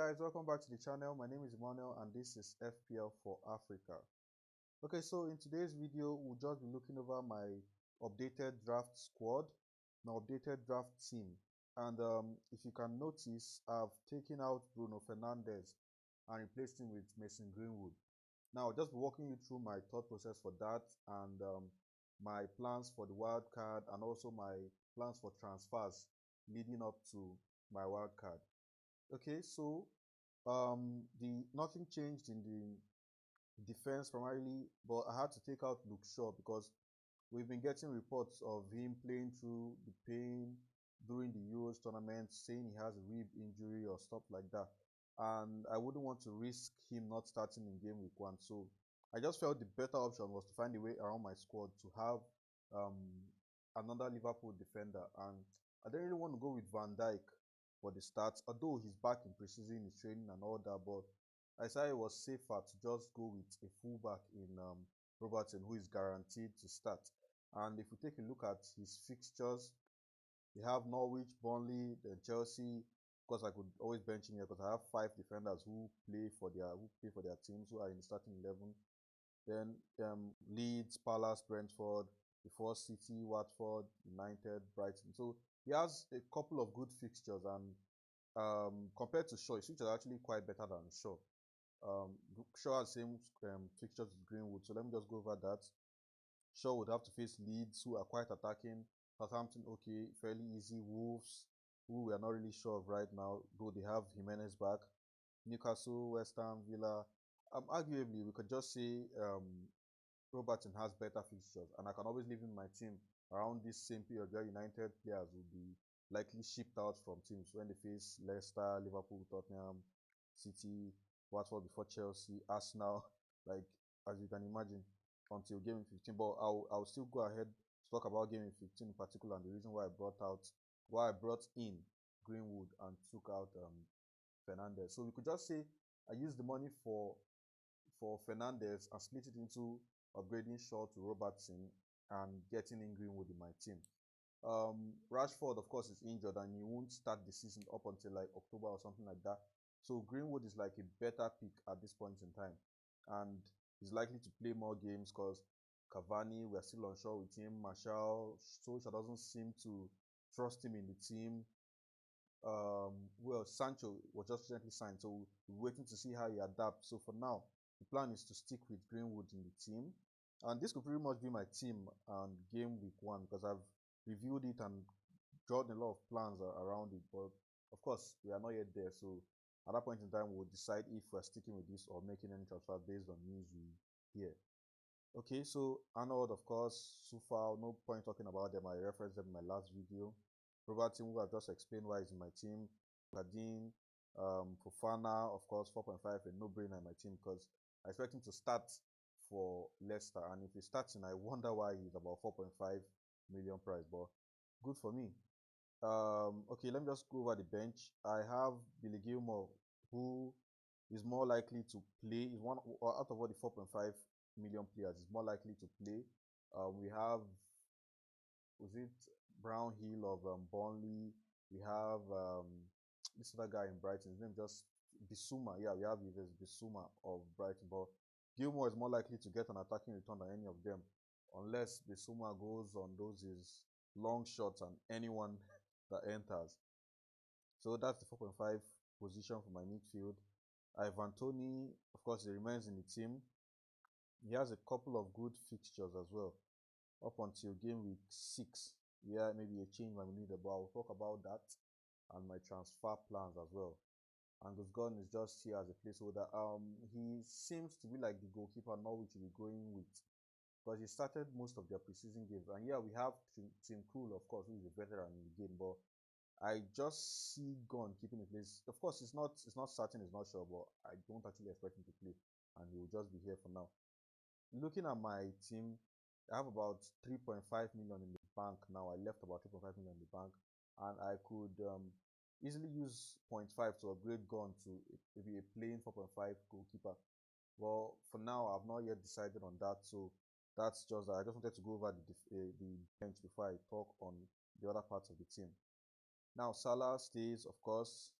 guys, welcome back to the channel. My name is Emmanuel and this is FPL for Africa. Okay, so in today's video, we'll just be looking over my updated draft squad, my updated draft team. And if you can notice, I've taken out Bruno Fernandes and replaced him with Mason Greenwood. Now, I'll just be walking you through my thought process for that and my plans for the wild card and also my plans for transfers leading up to my wild card. Okay, so the nothing changed in the defense primarily, but I had to take out Luke Shaw because we've been getting reports of him playing through the pain during the Euros tournament, saying he has a rib injury or stuff like that. And I wouldn't want to risk him not starting in game week 1. So I just felt the better option was to find a way around my squad to have um, another Liverpool defender. And I didn't really want to go with Van Dijk for the starts, although he's back in preseason, his training and all that. But I decided it was safer to just go with a fullback in Robertson, who is guaranteed to start. And if we take a look at his fixtures, they have Norwich, Burnley, then Chelsea. Of course, I could always bench him here because I have 5 defenders who play for their teams, who are in the starting 11. Then Leeds, Palace, Brentford, before City, Watford, United, Brighton. So he has a couple of good fixtures, and compared to Shaw, his fixtures are actually quite better than Shaw. Shaw has the same fixtures with Greenwood, so let me just go over that. Shaw would have to face Leeds, who are quite attacking. Southampton, okay, fairly easy. Wolves, who we are not really sure of right now, though they have Jimenez back. Newcastle, West Ham, Villa. Arguably, we could just say Robertson has better fixtures, and I can always leave in my team around this same period where United players will be likely shipped out from teams when they face Leicester, Liverpool, Tottenham, City, Watford before Chelsea, Arsenal, like as you can imagine, until game 15. But I'll still go ahead to talk about game 15 in particular, and the reason why I brought in Greenwood and took out Fernandes. So we could just say I used the money for Fernandes and split it into upgrading Shaw to Robertson and getting in Greenwood in my team. Rashford, of course, is injured and he won't start the season up until like October or something like that. So Greenwood is like a better pick at this point in time, and he's likely to play more games because Cavani, we are still unsure with him. Martial, Solskjaer doesn't seem to trust him in the team. Well, Sancho was just recently signed, so we're waiting to see how he adapts. So for now, the plan is to stick with Greenwood in the team, and this could pretty much be my team and game week 1 because I've reviewed it and drawn a lot of plans around it. But of course, we are not yet there, so at that point in time, we'll decide if we're sticking with this or making any transfer based on news we hear. Okay, so Arnold, of course, so far, no point talking about them. I referenced them in my last video. Robertson, who I've just explained why he's in my team. Gardine, Fofana, of course, 4.5, a no-brainer in my team because I expect him to start for Leicester. And if he's starting, I wonder why he's about 4.5 million price, but good for me. Okay, let me just go over the bench. I have Billy Gilmore, who is more likely to play. Is one out of all the 4.5 million players, is more likely to play. We have, was it Brownhill of Burnley? We have this other guy in Brighton. His name just Bissouma. Yeah, we have Yves Bissouma of Brighton, but Gilmore is more likely to get an attacking return than any of them, unless Bissouma goes on those his long shots and anyone that enters. So that's the 4.5 position for my midfield. Ivan Toney, of course, he remains in the team. He has a couple of good fixtures as well, up until game week 6. Yeah, maybe a change might be needed, but I'll talk about that and my transfer plans as well. Angus Gordon is just here as a placeholder. He seems to be like the goalkeeper Norwich will be going with because he started most of their preseason games. And yeah, we have Tim Krul, of course, who is a veteran in the game, but I just see Gunn keeping the place. Of course, it's not certain, it's not sure, but I don't actually expect him to play, and he will just be here for now. Looking at my team, I have about 3.5 million in the bank now. I left about 3.5 million in the bank, and I could easily use 0.5 to upgrade Gunn to maybe a plain 4.5 goalkeeper. Well, for now, I've not yet decided on that, so that's just that. I just wanted to go over the bench before I talk on the other parts of the team. Now, Salah stays, of course.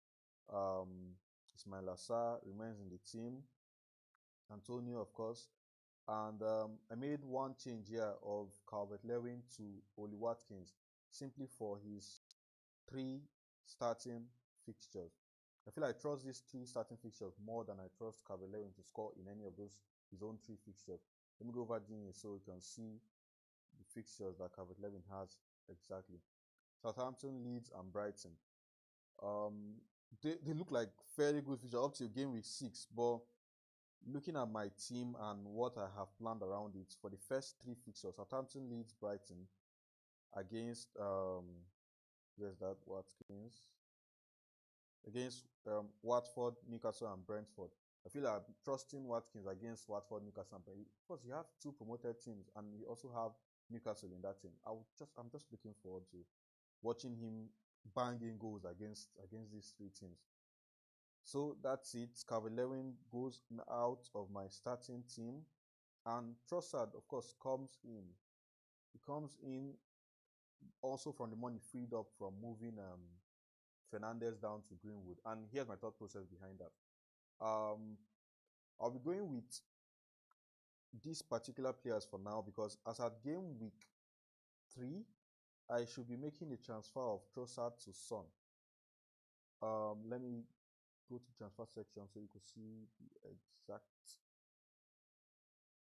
Ismail Assar remains in the team. Antonio, of course. And I made one change here of Calvert-Lewin to Oli Watkins simply for his 3 starting fixtures. I feel I trust these 3 starting fixtures more than I trust Calvert-Lewin to score in any of those his own 3 fixtures. Let me go over these so you can see the fixtures that Calvert-Lewin has exactly. Southampton, Leeds, and Brighton. They look like fairly good fixtures up to game week 6, but looking at my team and what I have planned around it for the first 3 fixtures, Southampton, Leeds, Brighton against where's that Watkins against Watford, Newcastle, and Brentford. I feel like I'm trusting Watkins against Watford, Newcastle, and Brentford because you have 2 promoted teams and you also have Newcastle in that team. I'm just looking forward to watching him banging goals against these 3 teams. So that's it. Calvert-Lewin goes out of my starting team, and Trossard, of course, comes in. He comes in also from the money freed up from moving Fernandez down to Greenwood. And here's my thought process behind that. I'll be going with these particular players for now because as at game week 3, I should be making the transfer of Trossard to Son. Let me go to transfer section so you can see the exact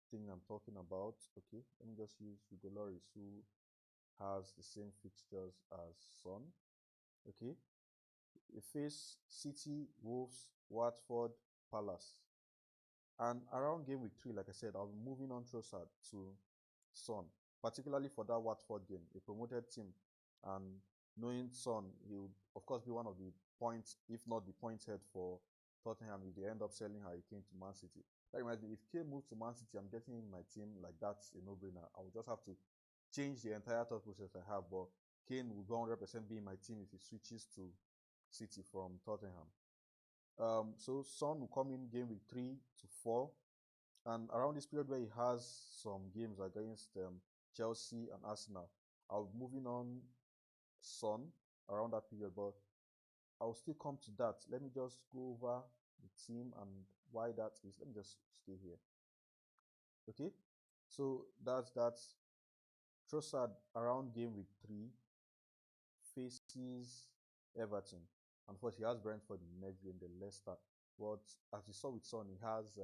thing I'm talking about. Okay, let me just use Hugo Lloris, who has the same fixtures as Son. Okay, we face City, Wolves, Watford, Palace. And around game week 3, like I said, I'll be moving on Trossard to Son, particularly for that Watford game, a promoted team. And knowing Son, he'll of course be one of the points, if not the point head for Tottenham if they end up selling Harry Kane to Man City. That reminds me, if Kane moves to Man City, I'm getting in my team, like that's a no-brainer. I will just have to change the entire thought process I have, but Kane will 100% be in my team if he switches to City from Tottenham. So Son will come in game week 3 to 4, and around this period where he has some games against Chelsea and Arsenal, I'll be moving on Son around that period, but I'll still come to that. Let me just go over the team and why that is. Let me just stay here. Okay, so that's Trossard around game week 3 faces Everton. And of course, he has Brentford in the next game, then Leicester. But as you saw with Son, he has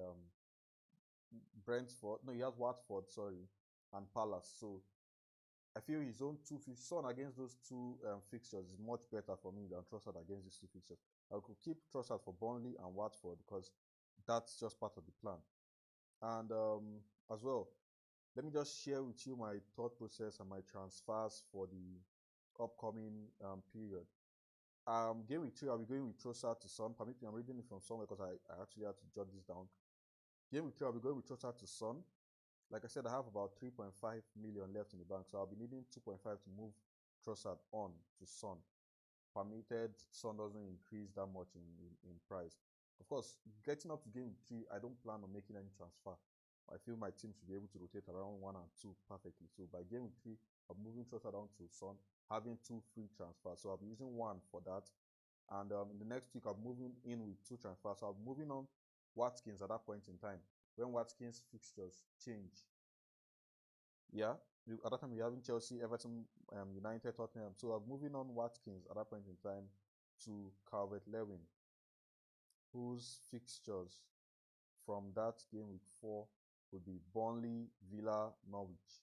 he has Watford, sorry, and Palace. So I feel his own Son against those 2 fixtures is much better for me than Trossard against these 2 fixtures. I could keep Trossard for Burnley and Watford because that's just part of the plan. And as well, let me just share with you my thought process and my transfers for the upcoming period. Game week 3, I'll be going with Trossard to Son. Permit me, I'm reading it from somewhere because I actually had to jot this down. Game week 3, I'll be going with Trossard to Son. Like I said, I have about 3.5 million left in the bank, so I'll be needing 2.5 to move Trossard on to Son. Permitted Son doesn't increase that much in price. Of course, getting up to game week 3, I don't plan on making any transfer. I feel my team should be able to rotate around 1 and 2 perfectly. So by game week 3, I'm moving Trossard down to Son, having 2 free transfers. So I'll be using 1 for that. And in the next week, I'm moving in with 2 transfers. So I'm moving on Watkins at that point in time when Watkins fixtures change. Yeah, at that time we're having Chelsea, Everton, United, Tottenham. So I'm moving on Watkins at that point in time to Calvert-Lewin, whose fixtures from that game week 4 would be Burnley, Villa, Norwich,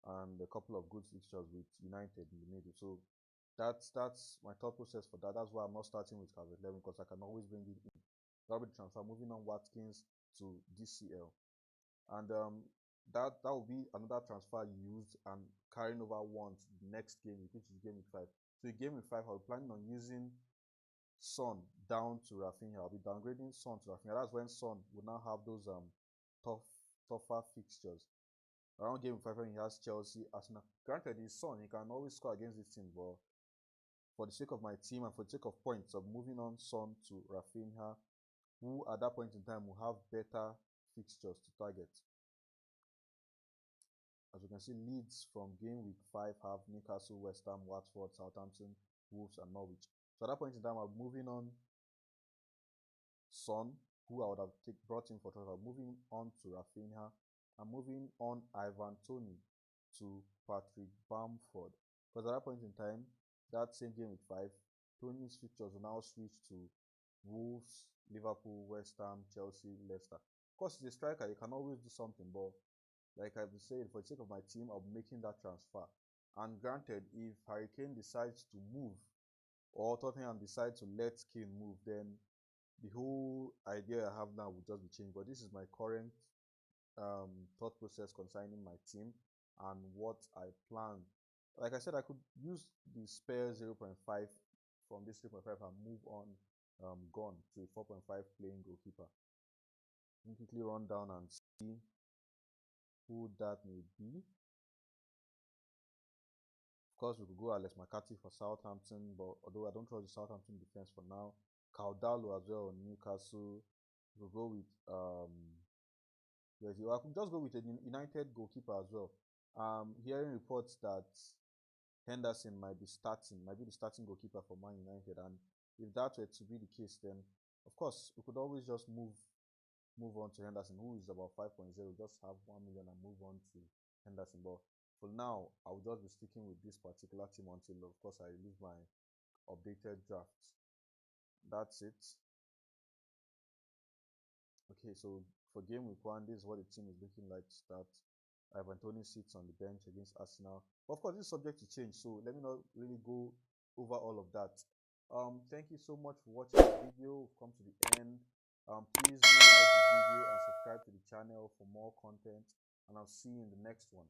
and a couple of good fixtures with United in the middle. So that's my thought process for that. That's why I'm not starting with Calvert-Lewin because I can always bring it in. That'll be the transfer. Moving on Watkins to DCL, and that will be another transfer used and carrying over one to the next game, which is game week 5. So in game week 5, I'll be planning on using Son down to Rafinha. I'll be downgrading Son to Rafinha. That's when Son will now have those tougher fixtures. Around game 5 when he has Chelsea, Arsenal. Granted, his Son, he can always score against this team, but for the sake of my team and for the sake of points, I'm moving on Son to Rafinha, who at that point in time will have better fixtures to target. As you can see, Leeds from game week 5 have Newcastle, West Ham, Watford, Southampton, Wolves, and Norwich. So at that point in time, I'm moving on Son, who I would have brought in for transfer. Moving on to Rafinha, and moving on Ivan Toney to Patrick Bamford. Because at that point in time, that same game with 5, Tony's fixtures will now switch to Wolves, Liverpool, West Ham, Chelsea, Leicester. Of course, he's a striker, he can always do something, but like I've been saying, for the sake of my team, I'll be making that transfer. And granted, if Harry Kane decides to move, or Tottenham decide to let Kane move, then the whole idea I have now will just be changed. But this is my current thought process concerning my team and what I plan. Like I said, I could use the spare 0.5 from this 3.5 and move on gone to a 4.5 playing goalkeeper. Let me quickly run down and see who that may be. Of course, we could go Alex McCarthy for Southampton, but although I don't trust the Southampton defense for now, Caudalo as well on Newcastle. We could go with yes, I could just go with a United goalkeeper as well. Hearing reports that Henderson might be the starting goalkeeper for Man United, and if that were to be the case, then of course we could always just move on to Henderson, who is about 5.0, just have 1 million and move on to Henderson. But for now, I will just be sticking with this particular team until, of course, I release my updated draft. That's it. Okay, so for game week 1, this is what the team is looking like to start. Ivan Toney sits on the bench against Arsenal. But of course, this is subject to change, so let me not really go over all of that. Thank you so much for watching the video. We've come to the end. Please do like the video and subscribe to the channel for more content, and I'll see you in the next one.